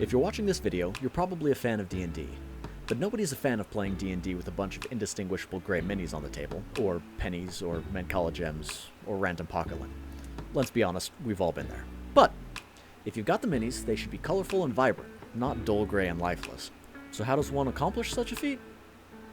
If you're watching this video, you're probably a fan of D&D, but nobody's a fan of playing D&D with a bunch of indistinguishable gray minis on the table, or pennies, or Mancala gems, or random pocket-lint. Let's be honest, we've all been there. But if you've got the minis, they should be colorful and vibrant, not dull gray and lifeless. So how does one accomplish such a feat?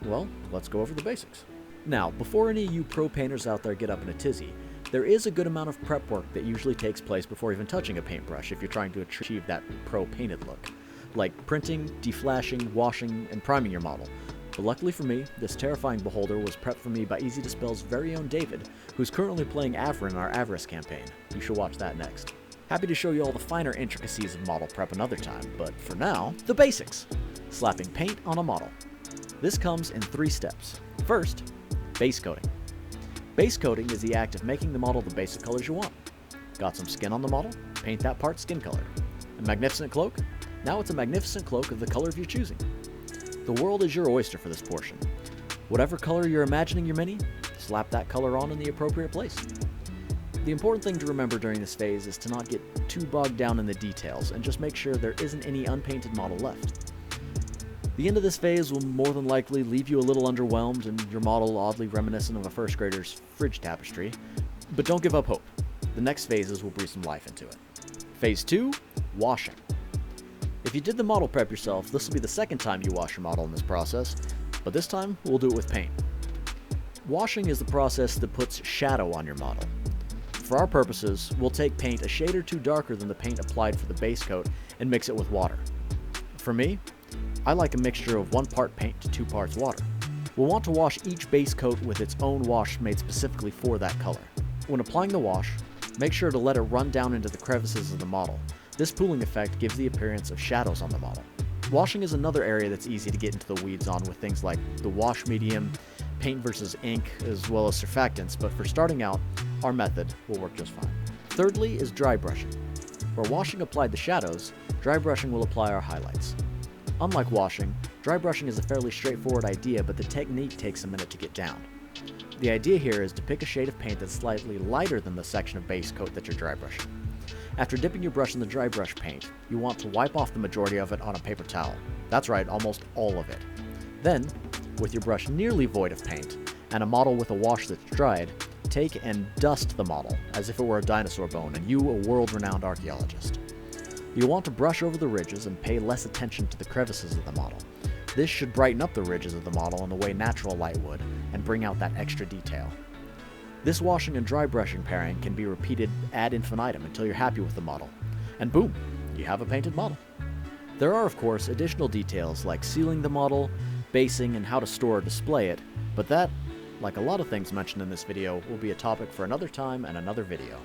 Well, let's go over the basics. Now, before any of you pro painters out there get up in a tizzy, there is a good amount of prep work that usually takes place before even touching a paintbrush if you're trying to achieve that pro painted look, like printing, deflashing, washing, and priming your model. But luckily for me, this terrifying beholder was prepped for me by Easy Dispell's very own David, who's currently playing Avrin in our Avarice campaign. You should watch that next. Happy to show you all the finer intricacies of model prep another time, but for now, the basics. Slapping paint on a model. This comes in 3 steps. First, base coating. Base coating is the act of making the model the basic colors you want. Got some skin on the model? Paint that part skin colored. A magnificent cloak? Now it's a magnificent cloak of the color of your choosing. The world is your oyster for this portion. Whatever color you're imagining your mini, slap that color on in the appropriate place. The important thing to remember during this phase is to not get too bogged down in the details and just make sure there isn't any unpainted model left. The end of this phase will more than likely leave you a little underwhelmed and your model oddly reminiscent of a first grader's fridge tapestry, but don't give up hope. The next phases will breathe some life into it. Phase 2, washing. If you did the model prep yourself, this will be the second time you wash your model in this process, but this time we'll do it with paint. Washing is the process that puts shadow on your model. For our purposes, we'll take paint a shade or two darker than the paint applied for the base coat and mix it with water. For me, I like a mixture of 1 part paint to 2 parts water. We'll want to wash each base coat with its own wash made specifically for that color. When applying the wash, make sure to let it run down into the crevices of the model. This pooling effect gives the appearance of shadows on the model. Washing is another area that's easy to get into the weeds on with things like the wash medium, paint versus ink, as well as surfactants, but for starting out, our method will work just fine. Thirdly is dry brushing. Where washing applied the shadows, dry brushing will apply our highlights. Unlike washing, dry brushing is a fairly straightforward idea, but the technique takes a minute to get down. The idea here is to pick a shade of paint that's slightly lighter than the section of base coat that you're dry brushing. After dipping your brush in the dry brush paint, you want to wipe off the majority of it on a paper towel. That's right, almost all of it. Then, with your brush nearly void of paint, and a model with a wash that's dried, take and dust the model as if it were a dinosaur bone and you a world-renowned archaeologist. You'll want to brush over the ridges and pay less attention to the crevices of the model. This should brighten up the ridges of the model in the way natural light would, and bring out that extra detail. This washing and dry brushing pairing can be repeated ad infinitum until you're happy with the model, and boom, you have a painted model. There are, of course, additional details like sealing the model, basing, and how to store or display it, but that, like a lot of things mentioned in this video, will be a topic for another time and another video.